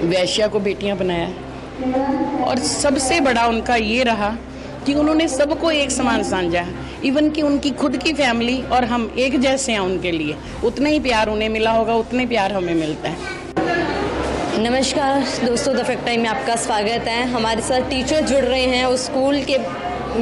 वैश्या को बेटियां बनाया और सबसे बड़ा उनका ये रहा कि उन्होंने सबको एक समान समझा। इवन कि उनकी खुद की फैमिली और हम एक जैसे हैं उनके लिए। उतना ही प्यार उन्हें मिला होगा, उतना ही प्यार हमें मिलता है। नमस्कार दोस्तों, द फैक्ट टाइम में आपका स्वागत है। हमारे साथ टीचर जुड़ रहे हैं उस स्कूल के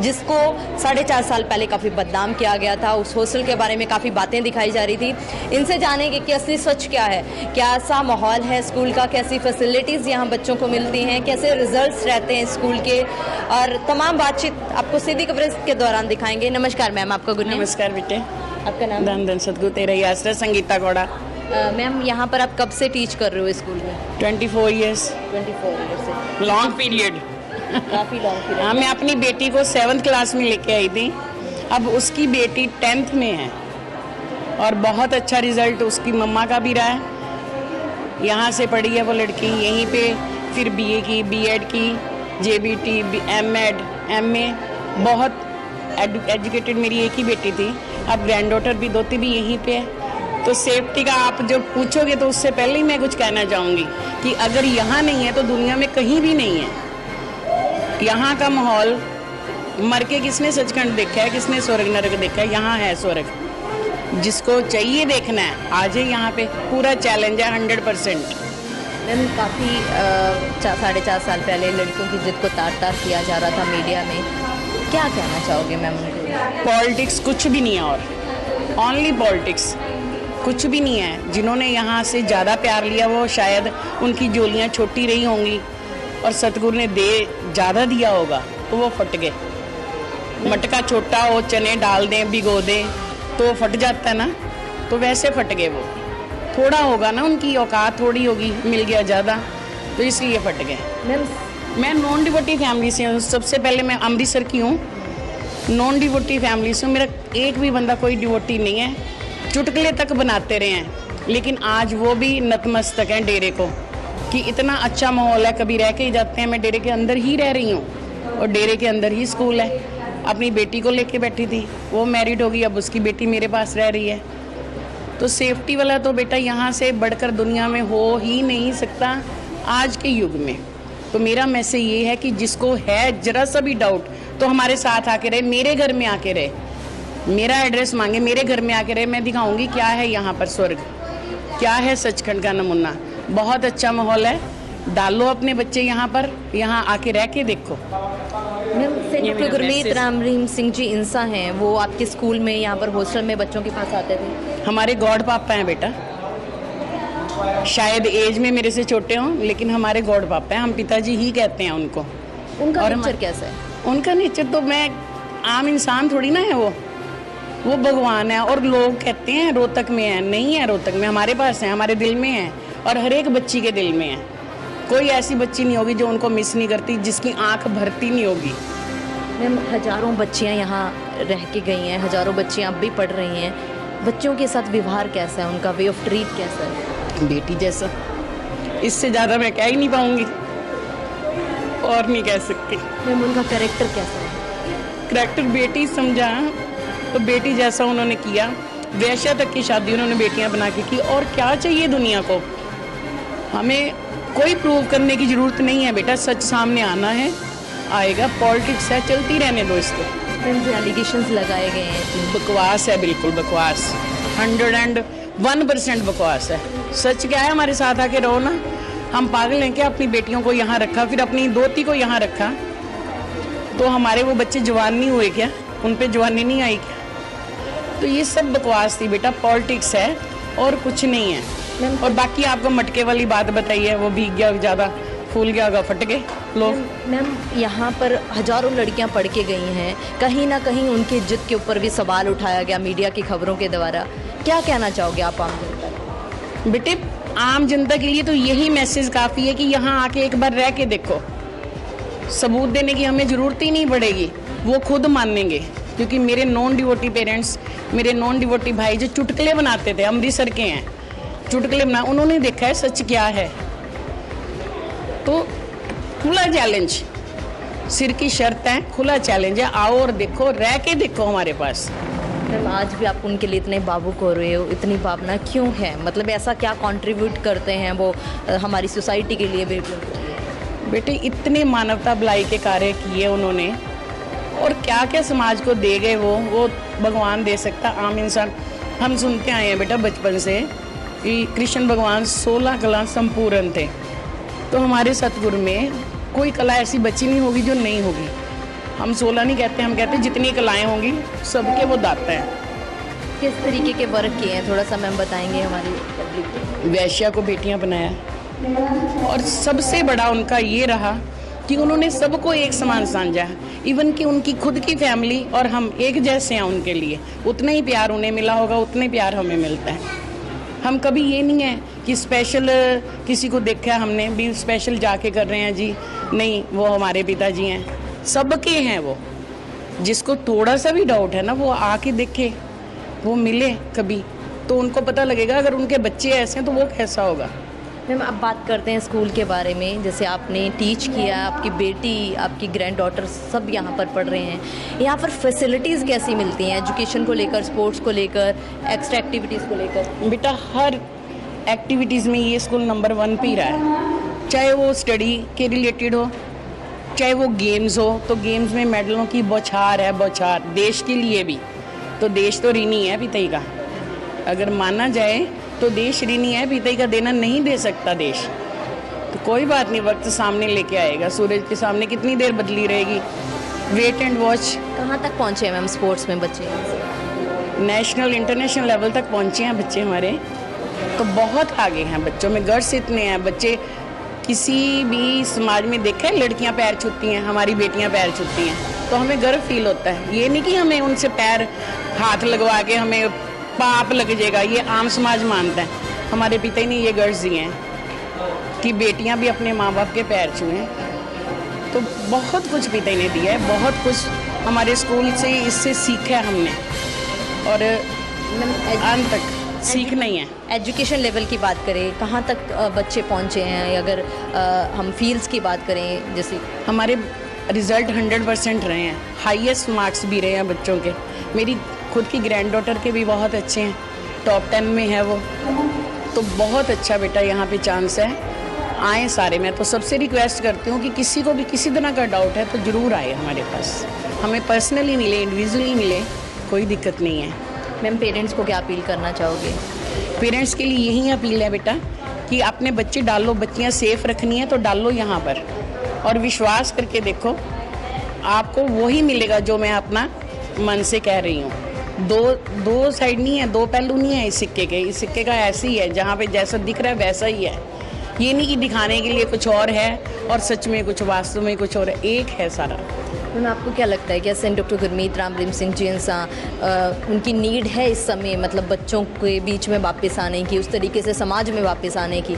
जिसको 4.5 साल पहले काफ़ी बदनाम किया गया था। उस हॉस्टल के बारे में काफ़ी बातें दिखाई जा रही थी। इनसे जानेंगे कि असली सच क्या है, कैसा माहौल है स्कूल का, कैसी फैसिलिटीज़ यहाँ बच्चों को मिलती हैं, कैसे रिजल्ट्स रहते हैं स्कूल के, और तमाम बातचीत आपको सीधी कवरेज के दौरान दिखाएंगे। नमस्कार मैम, आपका गुड नेम। नमस्कार बेटे। आपका नाम? धन धन सदगुरु तेरा ही आसरा। संगीता गौड़ा। मैम, यहाँ पर आप कब से टीच कर रहे हो स्कूल में? 24 ईयर्स। 24 ईयर से। Long period. काफ़ी लॉन्ग पीरियड। हाँ, मैं अपनी बेटी को 7th क्लास में लेके आई थी। अब उसकी बेटी 10th में है और बहुत अच्छा रिजल्ट उसकी मम्मा का भी रहा है। यहाँ से पढ़ी है वो लड़की, यहीं पे फिर BA की, B.Ed की, JBT, M.Ed, MA। बहुत एजुकेटेड मेरी एक ही बेटी थी। अब ग्रैंड डॉटर भी, दोती भी यहीं पे है। तो सेफ्टी का आप जो पूछोगे तो उससे पहले ही मैं कुछ कहना चाहूँगी कि अगर यहाँ नहीं है तो दुनिया में कहीं भी नहीं है। यहाँ का माहौल, मर के किसने सचखंड देखा है, किसने स्वर्ग नरक देखा है? यहाँ है स्वर्ग। जिसको चाहिए देखना है आ जाए यहाँ पे। पूरा चैलेंज है 100%। मैम, काफ़ी 4.5 साल पहले लड़कियों की जिद को तार तार किया जा रहा था मीडिया में, क्या कहना चाहोगे मैम? पॉलिटिक्स कुछ भी नहीं है और ओनली पॉलिटिक्स, कुछ भी नहीं है। जिन्होंने यहाँ से ज़्यादा प्यार लिया वो शायद उनकी जोलियाँ छोटी रही होंगी और सतगुरु ने दे ज़्यादा दिया होगा तो वो फट गए। मटका छोटा हो, चने डाल दें, भिगो दें तो फट जाता है ना, तो वैसे फट गए वो। थोड़ा होगा ना, उनकी औकात थोड़ी होगी, मिल गया ज़्यादा तो इसलिए फट गए। मैं नॉन डिवोटी फैमिली से हूँ। सबसे पहले मैं अमृतसर की हूँ, नॉन डिवोटी फैमिली से हूँ। मेरा एक भी बंदा कोई डिवोटी नहीं है। चुटकुले तक बनाते रहे हैं लेकिन आज वो भी नतमस्तक हैं डेरे को कि इतना अच्छा माहौल है। कभी रह के ही जाते हैं। मैं डेरे के अंदर ही रह रही हूँ और डेरे के अंदर ही स्कूल है। अपनी बेटी को लेके बैठी थी, वो मैरिड होगी, अब उसकी बेटी मेरे पास रह रही है। तो सेफ्टी वाला तो बेटा यहाँ से बढ़कर दुनिया में हो ही नहीं सकता आज के युग में। तो मेरा मैसेज ये है कि जिसको है जरा सा भी डाउट तो हमारे साथ आके रहे, मेरे घर में आके रहे, मेरा एड्रेस मांगे, मेरे घर में आके रहे। मैं दिखाऊंगी क्या है यहाँ पर स्वर्ग, क्या है सचखंड का नमूना। बहुत अच्छा माहौल है। डालो अपने बच्चे यहाँ पर, यहाँ आके रह के देखो। डॉक्टर गुरमीत राम रहीम सिंह जी इंसा हैं, वो आपके स्कूल में यहाँ पर हॉस्टल में बच्चों के पास आते थे। हमारे गॉड पापा हैं बेटा। शायद एज में मेरे से छोटे हों लेकिन हमारे गॉड पापा हैं। हम पिताजी ही कहते हैं उनको। उनका नेचर कैसा है? उनका नेचर तो, मैं आम इंसान थोड़ी ना है वो भगवान है। और लोग कहते हैं रोहतक में है, नहीं है रोहतक में, हमारे पास है, हमारे दिल में है और हर एक बच्ची के दिल में है। कोई ऐसी बच्ची नहीं होगी जो उनको मिस नहीं करती, जिसकी आंख भरती नहीं होगी। मैम, हजारों बच्चियाँ यहाँ रह के गई हैं, हजारों बच्चियाँ अब भी पढ़ रही हैं। बच्चों के साथ व्यवहार कैसा है, उनका वे ऑफ ट्रीट कैसा है? बेटी जैसा। इससे ज़्यादा मैं कह ही नहीं पाऊँगी और नहीं कह सकती। मैम, उनका कैरेक्टर कैसा है? कैरेक्टर बेटी समझा तो बेटी जैसा उन्होंने किया। वैश्या तक की शादी उन्होंने बेटियां बना के की। और क्या चाहिए दुनिया को? हमें कोई प्रूव करने की ज़रूरत नहीं है बेटा। सच सामने आना है, आएगा। पॉलिटिक्स है, चलती रहने दो इसको। जो एलिगेशंस लगाए गए हैं बकवास है, बिल्कुल बकवास। 101% बकवास है। सच क्या है? हमारे साथ आके रहो ना। हम पागल हैं क्या? अपनी बेटियों को यहाँ रखा, फिर अपनी दोती को यहाँ रखा, तो हमारे वो बच्चे जवान नहीं हुए क्या? उन पे जवानी नहीं आई क्या? तो ये सब बकवास थी बेटा। पॉलिटिक्स है और कुछ नहीं है। और बाकी आपको मटके वाली बात बताई है, वो भीग गया, ज़्यादा फूल गया होगा, फट गए लोग। मैम, यहाँ पर हजारों लड़कियाँ पढ़ के गई हैं, कहीं ना कहीं उनकी जिद के ऊपर भी सवाल उठाया गया मीडिया की खबरों के द्वारा। क्या कहना चाहोगे आप आम जनता को? बेटे, आम जनता के लिए तो यही मैसेज काफ़ी है कि यहाँ आके एक बार रह के देखो। सबूत देने की हमें ज़रूरत ही नहीं पड़ेगी, वो खुद मानेंगे। क्योंकि मेरे नॉन डिवोटी पेरेंट्स, मेरे नॉन डिवोटी भाई जो चुटकुले बनाते थे, अमृतसर के हैं, चुटकुले बना, उन्होंने देखा है सच क्या है। तो खुला चैलेंज, सिर की शर्त है, खुला चैलेंज है। आओ और देखो, रह के देखो हमारे पास। मैम आज भी आप उनके लिए इतने भावुक हो रहे हो, इतनी भावना क्यों है? मतलब ऐसा क्या कंट्रीब्यूट करते हैं वो हमारी सोसाइटी के लिए बेटियों के लिए? बेटे इतने मानवता भलाई के कार्य किए उन्होंने, और क्या क्या समाज को दे गए वो भगवान दे सकता, आम इंसान। हम सुनते आए हैं बेटा बचपन से कि कृष्ण भगवान 16 कला संपूर्ण थे, तो हमारे सतगुरु में कोई कला ऐसी बची नहीं होगी जो नहीं होगी। हम 16 नहीं कहते, हम कहते हैं जितनी कलाएं होंगी सबके वो दाता हैं। किस तरीके के वर्क किए हैं, थोड़ा सा मैम बताएंगे हमारी पब्लिक को? वैश्या को बेटियां बनाया, और सबसे बड़ा उनका ये रहा कि उन्होंने सबको एक समान समझा। इवन कि उनकी खुद की फैमिली और हम एक जैसे हैं उनके लिए। उतना ही प्यार उन्हें मिला होगा, उतना ही प्यार हमें मिलता है। हम कभी ये नहीं है कि स्पेशल किसी को देखा हमने भी स्पेशल जाके कर रहे हैं जी, नहीं, वो हमारे पिताजी हैं, सबके हैं वो। जिसको थोड़ा सा भी डाउट है ना, वो आके देखे, वो मिले कभी, तो उनको पता लगेगा अगर उनके बच्चे ऐसे हैं तो वो कैसा होगा। मैम अब बात करते हैं स्कूल के बारे में। जैसे आपने टीच किया, आपकी बेटी, आपकी ग्रैंड डॉटर सब यहाँ पर पढ़ रहे हैं, यहाँ पर फैसिलिटीज़ कैसी मिलती हैं एजुकेशन को लेकर, स्पोर्ट्स को लेकर, एक्स्ट्रा एक्टिविटीज़ को लेकर? बेटा हर एक्टिविटीज़ में ये स्कूल नंबर 1 पे ही रहा है। चाहे वो स्टडी के रिलेटेड हो, चाहे वो गेम्स हो, तो गेम्स में मेडलों की बौछार है, बौछार। देश के लिए भी, तो देश तो ऋणी है पिताई का, अगर माना जाए तो देश ऋणी है, पिताई का देना नहीं दे सकता देश। तो कोई बात नहीं, वक्त सामने लेके आएगा। सूरज के सामने कितनी देर बदली रहेगी, वेट एंड वॉच। कहाँ तक पहुँचे हैं मैम स्पोर्ट्स में बच्चे? नेशनल इंटरनेशनल लेवल तक पहुँचे हैं बच्चे हमारे, तो बहुत आगे हैं बच्चों में। गर्ल्स इतने हैं बच्चे, किसी भी समाज में देखा है लड़कियां पैर छूती हैं, हमारी बेटियां पैर छूती हैं, तो हमें गर्व फील होता है। ये नहीं कि हमें उनसे पैर हाथ लगवा के हमें पाप लग जाएगा, ये आम समाज मानता है। हमारे पिता ही ने ये गर्ज दिए हैं कि बेटियां भी अपने माँ बाप के पैर छुएं, तो बहुत कुछ पिता ही ने दिया है, बहुत कुछ हमारे स्कूल से इससे सीखा है हमने, और अंत तक सीखना ही है। एजुकेशन लेवल की बात करें, कहाँ तक बच्चे पहुँचे हैं? अगर हम फील्ड्स की बात करें, जैसे हमारे रिज़ल्ट 100% रहे हैं, हाईएस्ट मार्क्स भी रहे हैं बच्चों के। मेरी खुद की ग्रैंड डॉटर के भी बहुत अच्छे हैं, टॉप 10 में है वो, तो बहुत अच्छा बेटा यहाँ पे चांस है। आए सारे, मैं तो सबसे रिक्वेस्ट करती हूँ कि किसी को भी किसी तरह का डाउट है तो ज़रूर आए हमारे पास, हमें पर्सनली मिले, इंडिविजुअली मिले, कोई दिक्कत नहीं है। मैम पेरेंट्स को क्या अपील करना चाहोगे? पेरेंट्स के लिए यही अपील है बेटा कि अपने बच्चे डालो, बच्चियाँ सेफ रखनी है तो डालो यहाँ पर, और विश्वास करके देखो, आपको वही मिलेगा जो मैं अपना मन से कह रही हूँ। दो साइड नहीं है, दो पहलू नहीं है इस सिक्के के। इस सिक्के का ऐसे ही है, जहाँ पे जैसा दिख रहा है वैसा ही है। ये नहीं कि दिखाने के लिए कुछ और है और सच में कुछ, वास्तव में कुछ और है, एक है सारा। मैम आपको क्या लगता है, क्या सेंट डॉक्टर गुरमीत राम रहीम सिंह जी उनकी नीड है इस समय, मतलब बच्चों के बीच में वापस आने की, उस तरीके से समाज में वापस आने की?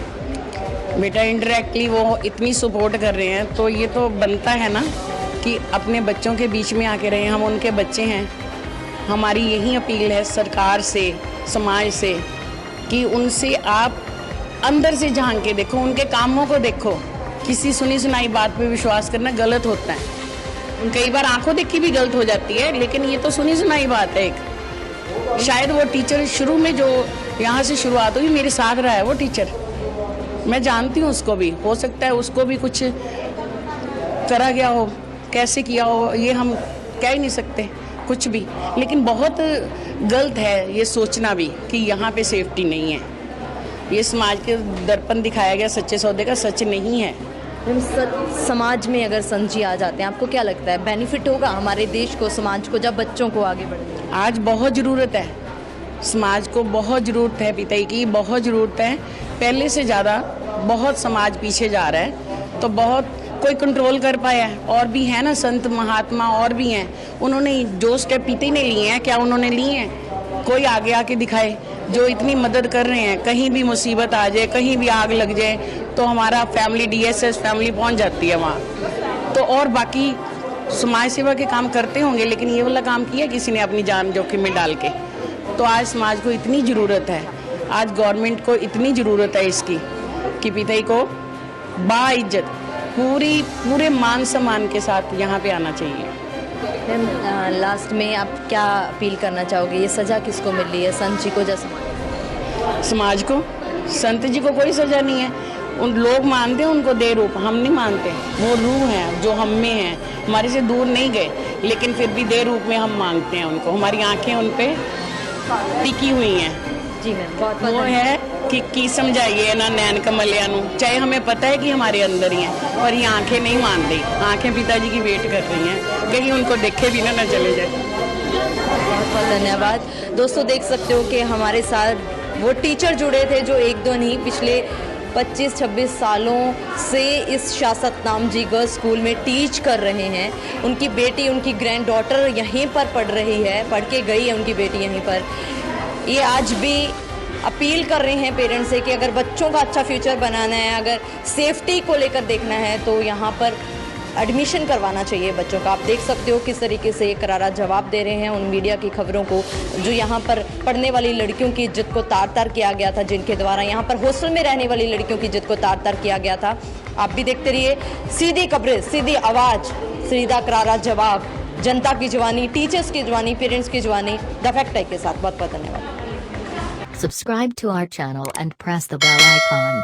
बेटा इनडायरेक्टली वो इतनी सपोर्ट कर रहे हैं, तो ये तो बनता है ना कि अपने बच्चों के बीच में आके रहे। हम उनके बच्चे हैं। हमारी यही अपील है सरकार से, समाज से, कि उनसे आप अंदर से झांक के देखो, उनके कामों को देखो। किसी सुनी सुनाई बात पे विश्वास करना गलत होता है। कई बार आंखों देखी भी गलत हो जाती है, लेकिन ये तो सुनी सुनाई बात है एक। शायद वो टीचर शुरू में जो यहाँ से शुरुआत हुई, मेरे साथ रहा है वो टीचर, मैं जानती हूँ उसको भी। हो सकता है उसको भी कुछ करा गया हो, कैसे किया हो ये हम कह ही नहीं सकते कुछ भी, लेकिन बहुत गलत है ये सोचना भी कि यहाँ पे सेफ्टी नहीं है। ये समाज के दर्पण दिखाया गया सच्चे सौदे का, सच नहीं है। समाज में अगर संत जी आ जाते हैं, आपको क्या लगता है बेनिफिट होगा हमारे देश को, समाज को, जब बच्चों को आगे बढ़ने? आज बहुत ज़रूरत है, समाज को बहुत ज़रूरत है पिताई की, बहुत ज़रूरत है। पहले से ज़्यादा बहुत समाज पीछे जा रहा है, तो बहुत कोई कंट्रोल कर पाया है। और भी है ना संत महात्मा, और भी हैं, उन्होंने जो स्टेप पिताई ने लिए हैं, क्या उन्होंने लिए हैं? कोई आगे आके दिखाए जो इतनी मदद कर रहे हैं। कहीं भी मुसीबत आ जाए, कहीं भी आग लग जाए, तो हमारा फैमिली, DSS फैमिली पहुंच जाती है वहाँ। तो और बाकी समाज सेवा के काम करते होंगे, लेकिन ये वाला काम किया किसी ने अपनी जान जोखिम में डाल के। तो आज समाज को इतनी ज़रूरत है, आज गवर्नमेंट को इतनी ज़रूरत है इसकी कि पिताई को बाइज्जत पूरे मान सम्मान के साथ यहाँ पे आना चाहिए। मैम लास्ट में आप क्या अपील करना चाहोगे? ये सज़ा किसको मिल रही है, संत जी को या समाज को? संत जी को कोई सजा नहीं है। उन लोग मानते हैं उनको दे रूप, हम नहीं मानते। वो रूह है जो हम में है, हमारे से दूर नहीं गए, लेकिन फिर भी दे रूप में हम मांगते हैं उनको। हमारी आंखें उन पे टिकी हुई हैं। जी मैम, बहुत वो है कि की समझाइए ना नैन कमलिया नू, चाहे हमें पता है कि हमारे अंदर ही है, पर ये आंखें नहीं मान रही। आंखें पिताजी की वेट कर रही हैं, कहीं उनको देखे भी ना चले जाए। बहुत बहुत धन्यवाद। दोस्तों देख सकते हो कि हमारे साथ वो टीचर जुड़े थे जो एक दो नहीं, पिछले 25-26 सालों से इस शासत नाम जी गर्ल्स स्कूल में टीच कर रहे हैं। उनकी बेटी, उनकी ग्रैंड डॉटर यहीं पर पढ़ रही है, पढ़ के गई है उनकी बेटी यहीं पर। ये आज भी अपील कर रहे हैं पेरेंट्स से कि अगर बच्चों का अच्छा फ्यूचर बनाना है, अगर सेफ्टी को लेकर देखना है तो यहाँ पर एडमिशन करवाना चाहिए बच्चों का। आप देख सकते हो किस तरीके से करारा जवाब दे रहे हैं उन मीडिया की खबरों को, जो यहाँ पर पढ़ने वाली लड़कियों की इज्जत को तार तार किया गया था, जिनके द्वारा यहाँ पर हॉस्टल में रहने वाली लड़कियों की इज्जत को तार तार किया गया था। आप भी देखते रहिए, सीधी खबरें, सीधी आवाज़, सीधा करारा जवाब, जनता की जवानी, टीचर्स की जवानी, पेरेंट्स की जवानी, द फैक्ट के साथ। बहुत बहुत धन्यवाद। Subscribe to our channel and press the bell icon.